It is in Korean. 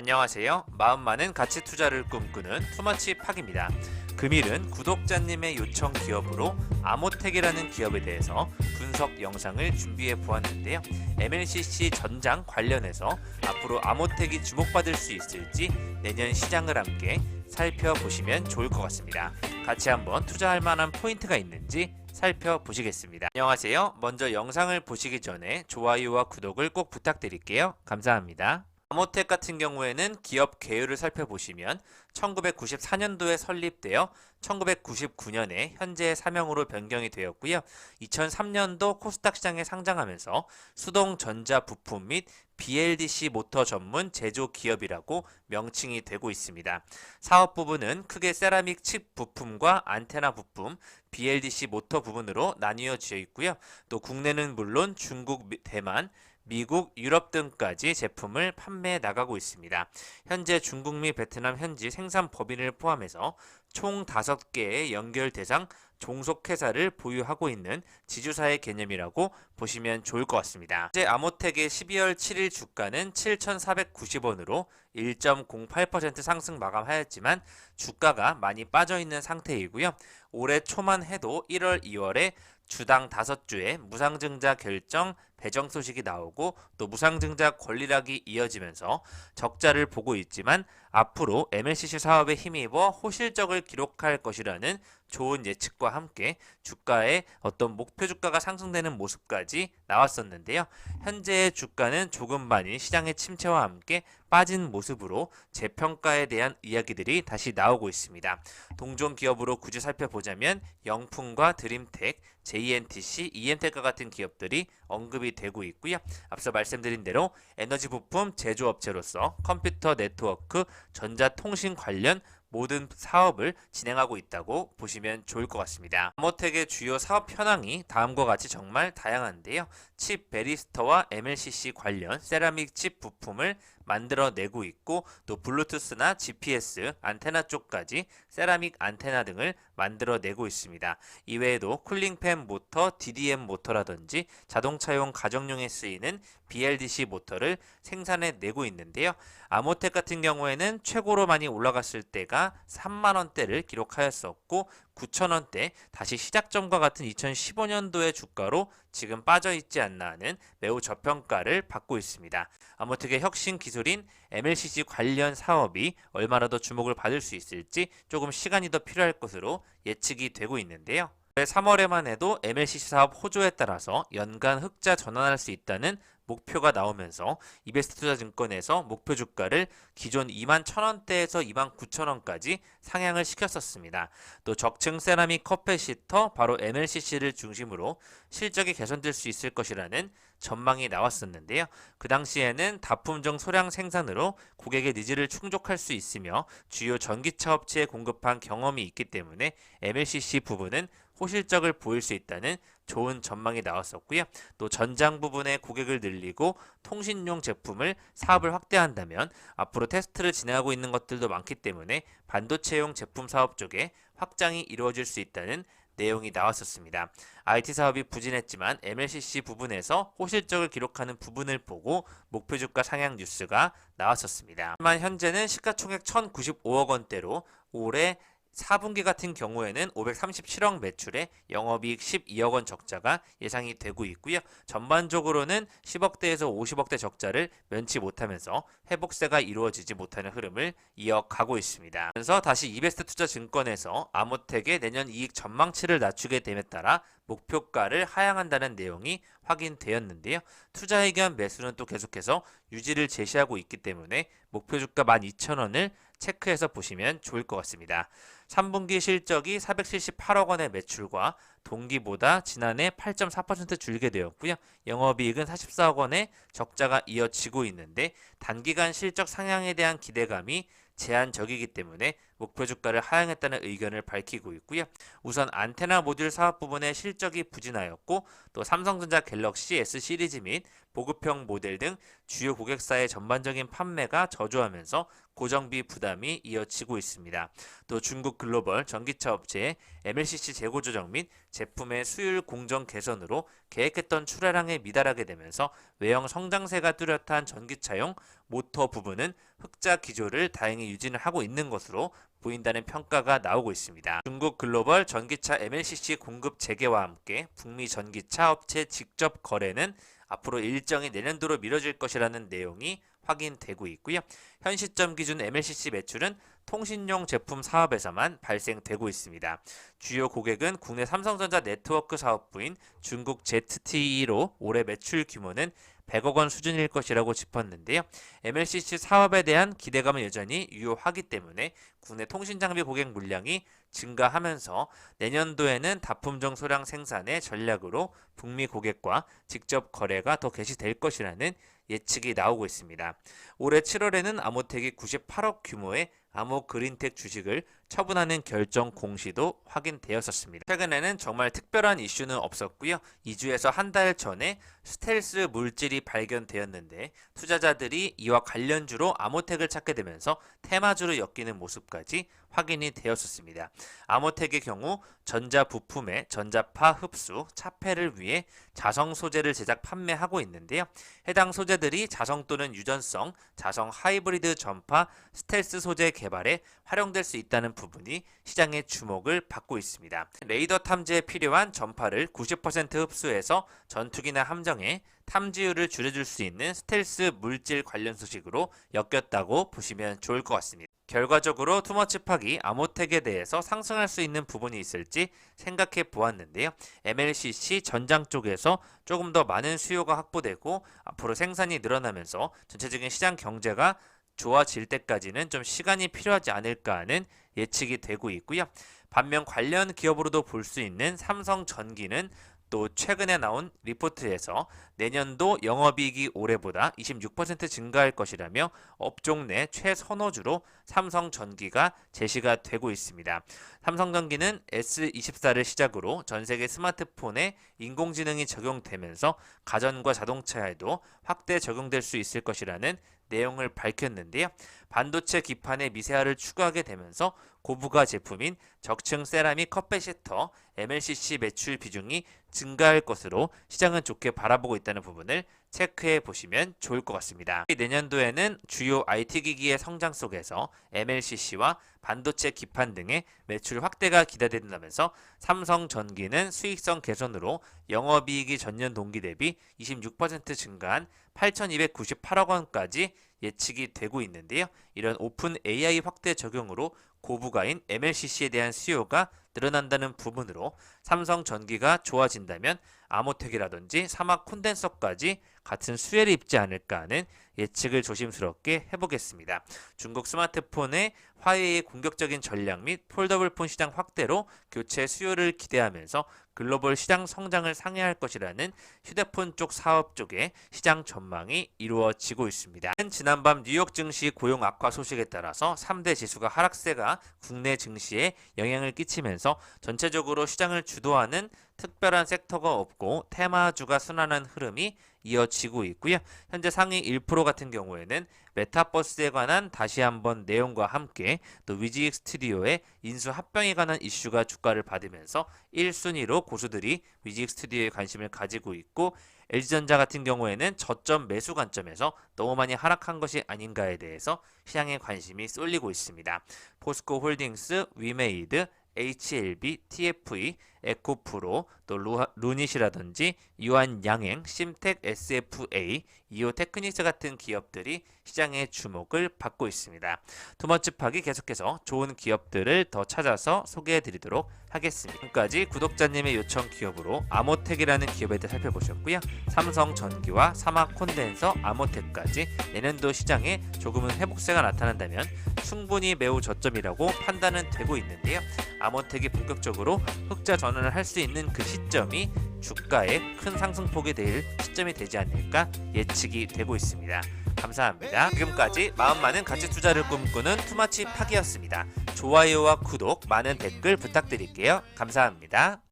안녕하세요. 마음 많은 가치 투자를 꿈꾸는 투머치 팍입니다. 금일은 구독자님의 요청 기업으로 아모텍이라는 기업에 대해서 분석 영상을 준비해 보았는데요. MLCC 전장 관련해서 앞으로 아모텍이 주목받을 수 있을지 내년 시장을 함께 살펴보시면 좋을 것 같습니다. 같이 한번 투자할 만한 포인트가 있는지 살펴보시겠습니다. 안녕하세요. 먼저 영상을 보시기 전에 좋아요와 구독을 꼭 부탁드릴게요. 감사합니다. 아모텍 같은 경우에는 기업 개요를 살펴보시면 1994년도에 설립되어 1999년에 현재의 사명으로 변경이 되었고요. 2003년도 코스닥 시장에 상장하면서 수동 전자 부품 및 BLDC 모터 전문 제조 기업이라고 명칭이 되고 있습니다. 사업 부분은 크게 세라믹 칩 부품과 안테나 부품, BLDC 모터 부분으로 나뉘어져 있고요. 또 국내는 물론 중국, 대만, 미국, 유럽 등까지 제품을 판매해 나가고 있습니다. 현재 중국 및 베트남 현지 생산 법인을 포함해서 총 5개의 연결 대상 종속회사를 보유하고 있는 지주사의 개념이라고 보시면 좋을 것 같습니다. 현재 아모텍의 12월 7일 주가는 7,490원으로 1.08% 상승 마감하였지만 주가가 많이 빠져있는 상태이고요. 올해 초만 해도 1월, 2월에 주당 5주의 무상증자 결정 배정 소식이 나오고 또 무상증자 권리락이 이어지면서 적자를 보고 있지만 앞으로 MLCC 사업에 힘입어 호실적을 기록할 것이라는 좋은 예측과 함께 주가의 어떤 목표 주가가 상승되는 모습까지 나왔었는데요. 현재의 주가는 조금 많이 시장의 침체와 함께 빠진 모습으로 재평가에 대한 이야기들이 다시 나오고 있습니다. 동종 기업으로 굳이 살펴보자면 영풍과 드림텍, JNTC, EM텍과 같은 기업들이 언급이 되고 있고요. 앞서 말씀드린 대로 에너지 부품 제조업체로서 컴퓨터 네트워크, 전자통신 관련 모든 사업을 진행하고 있다고 보시면 좋을 것 같습니다. 아모텍의 주요 사업 현황이 다음과 같이 정말 다양한데요. 칩 베리스터와 MLCC 관련 세라믹 칩 부품을 만들어내고 있고 또 블루투스나 GPS, 안테나 쪽까지 세라믹 안테나 등을 만들어내고 있습니다. 이외에도 쿨링팬 모터, DDM 모터라든지 자동차용 가정용에 쓰이는 BLDC 모터를 생산해내고 있는데요. 아모텍 같은 경우에는 최고로 많이 올라갔을 때가 3만원대를 기록하였었고 9천원대 다시 시작점과 같은 2015년도의 주가로 지금 빠져있지 않나 하는 매우 저평가를 받고 있습니다. 아모텍의 혁신 기술인 MLCC 관련 사업이 얼마나 더 주목을 받을 수 있을지 조금 시간이 더 필요할 것으로 예측이 되고 있는데요. 올해 3월에만 해도 MLCC 사업 호조에 따라서 연간 흑자 전환할 수 있다는 목표가 나오면서 이베스트투자증권에서 목표 주가를 기존 21,000원대에서 29,000원까지 상향을 시켰었습니다. 또 적층 세라믹 커패시터 바로 MLCC를 중심으로 실적이 개선될 수 있을 것이라는 전망이 나왔었는데요. 그 당시에는 다품종 소량 생산으로 고객의 니즈를 충족할 수 있으며 주요 전기차 업체에 공급한 경험이 있기 때문에 MLCC 부분은 호실적을 보일 수 있다는 좋은 전망이 나왔었고요. 또 전장 부분의 고객을 늘리고 통신용 제품을 사업을 확대한다면 앞으로 테스트를 진행하고 있는 것들도 많기 때문에 반도체용 제품 사업 쪽에 확장이 이루어질 수 있다는 내용이 나왔었습니다. IT 사업이 부진했지만 MLCC 부분에서 호실적을 기록하는 부분을 보고 목표 주가 상향 뉴스가 나왔었습니다. 하지만 현재는 시가총액 1,095억 원대로 올해 4분기 같은 경우에는 537억 매출에 영업이익 12억 원 적자가 예상이 되고 있고요. 전반적으로는 10억대에서 50억대 적자를 면치 못하면서 회복세가 이루어지지 못하는 흐름을 이어가고 있습니다. 그래서 다시 이베스트투자증권에서 아모텍의 내년 이익 전망치를 낮추게 됨에 따라 목표가를 하향한다는 내용이 확인되었는데요. 투자 의견 매수는 또 계속해서 유지를 제시하고 있기 때문에 목표 주가 12,000원을 체크해서 보시면 좋을 것 같습니다. 3분기 실적이 478억 원의 매출과 동기보다 지난해 8.4% 줄게 되었고요. 영업이익은 44억 원의 적자가 이어지고 있는데 단기간 실적 상향에 대한 기대감이 제한적이기 때문에 목표 주가를 하향했다는 의견을 밝히고 있고요. 우선 안테나 모듈 사업 부분의 실적이 부진하였고 또 삼성전자 갤럭시 S 시리즈 및 보급형 모델 등 주요 고객사의 전반적인 판매가 저조하면서 고정비 부담이 이어지고 있습니다. 또 중국 글로벌 전기차 업체의 MLCC 재고 조정 및 제품의 수율 공정 개선으로 계획했던 출하량에 미달하게 되면서 외형 성장세가 뚜렷한 전기차용 모터 부분은 흑자 기조를 다행히 유지를 하고 있는 것으로 보인다는 평가가 나오고 있습니다. 중국 글로벌 전기차 MLCC 공급 재개와 함께 북미 전기차 업체 직접 거래는 앞으로 일정이 내년도로 미뤄질 것이라는 내용이 확인되고 있고요. 현 시점 기준 MLCC 매출은 통신용 제품 사업에서만 발생되고 있습니다. 주요 고객은 국내 삼성전자 네트워크 사업부인 중국 ZTE로 올해 매출 규모는 100억 원 수준일 것이라고 짚었는데요. MLCC 사업에 대한 기대감은 여전히 유효하기 때문에 국내 통신장비 고객 물량이 증가하면서 내년도에는 다품종 소량 생산의 전략으로 북미 고객과 직접 거래가 더 개시될 것이라는 예측이 나오고 있습니다. 올해 7월에는 아모텍이 98억 규모의 아모 그린텍 주식을 처분하는 결정 공시도 확인되었었습니다. 최근에는 정말 특별한 이슈는 없었고요. 2주에서 한 달 전에 스텔스 물질이 발견되었는데 투자자들이 이와 관련주로 아모텍을 찾게 되면서 테마주로 엮이는 모습까지 확인이 되었었습니다. 아모텍의 경우 전자 부품의 전자파 흡수, 차폐를 위해 자성 소재를 제작 판매하고 있는데요. 해당 소재들이 자성 또는 유전성, 자성 하이브리드 전파, 스텔스 소재 개발에 활용될 수 있다는 부분이 시장의 주목을 받고 있습니다. 레이더 탐지에 필요한 전파를 90% 흡수해서 전투기나 함정에 탐지율을 줄여줄 수 있는 스텔스 물질 관련 소식으로 엮였다고 보시면 좋을 것 같습니다. 결과적으로 투머치팍이 아모텍에 대해서 상승할 수 있는 부분이 있을지 생각해 보았는데요. MLCC 전장 쪽에서 조금 더 많은 수요가 확보되고 앞으로 생산이 늘어나면서 전체적인 시장 경제가 좋아질 때까지는 좀 시간이 필요하지 않을까 하는 예측이 되고 있고요. 반면 관련 기업으로도 볼 수 있는 삼성전기는 또 최근에 나온 리포트에서 내년도 영업이익이 올해보다 26% 증가할 것이라며 업종 내 최선호주로 삼성전기가 제시가 되고 있습니다. 삼성전기는 S24를 시작으로 전 세계 스마트폰에 인공지능이 적용되면서 가전과 자동차에도 확대 적용될 수 있을 것이라는 내용을 밝혔는데요. 반도체 기판에 미세화를 추가하게 되면서 고부가 제품인 적층 세라믹 컵백 시터 MLCC 매출 비중이 증가할 것으로 시장은 좋게 바라보고 있다는 부분을 체크해 보시면 좋을 것 같습니다. 내년도에는 주요 IT 기기의 성장 속에서 MLCC와 반도체 기판 등의 매출 확대가 기대된다면서 삼성전기는 수익성 개선으로 영업이익이 전년 동기 대비 26% 증가한 8,298억 원까지 예측이 되고 있는데요. 이런 오픈 AI 확대 적용으로 고부가인 MLCC에 대한 수요가 늘어난다는 부분으로 삼성전기가 좋아진다면 아모텍이라든지 사막 콘덴서까지 같은 수혜를 입지 않을까 하는 예측을 조심스럽게 해보겠습니다. 중국 스마트폰의 화웨이의 공격적인 전략 및 폴더블폰 시장 확대로 교체 수요를 기대하면서 글로벌 시장 성장을 상회할 것이라는 휴대폰 쪽 사업 쪽의 시장 전망이 이루어지고 있습니다. 지난밤 뉴욕 증시 고용 악화 소식에 따라서 3대 지수가 하락세가 국내 증시에 영향을 끼치면서 전체적으로 시장을 주도하는 특별한 섹터가 없고 테마주가 순환한 흐름이 이어지고 있고요. 현재 상위 1% 같은 경우에는 메타버스에 관한 다시 한번 내용과 함께 또 위지익 스튜디오의 인수 합병에 관한 이슈가 주가를 받으면서 1순위로 고수들이 위지익 스튜디오에 관심을 가지고 있고 LG전자 같은 경우에는 저점 매수 관점에서 너무 많이 하락한 것이 아닌가에 대해서 시장의 관심이 쏠리고 있습니다. 포스코 홀딩스, 위메이드, HLB, TFE, 에코프로, 또 루닛이라든지 유한양행, 심텍, SFA, 이오테크닉스 같은 기업들이 시장의 주목을 받고 있습니다. 투머치팍이 계속해서 좋은 기업들을 더 찾아서 소개해드리도록 하겠습니다. 지금까지 구독자님의 요청 기업으로 아모텍이라는 기업에 대해 살펴보셨고요. 삼성전기와 사막 콘덴서, 아모텍까지 내년도 시장에 조금은 회복세가 나타난다면 충분히 매우 저점이라고 판단은 되고 있는데요. 아모텍이 본격적으로 흑자 전환을 할 수 있는 그 시점이 주가의 큰 상승폭이 될 시점이 되지 않을까 예측이 되고 있습니다. 감사합니다. 지금까지 마음 많은 가치 투자를 꿈꾸는 투마치 팍이었습니다. 좋아요와 구독, 많은 댓글 부탁드릴게요. 감사합니다.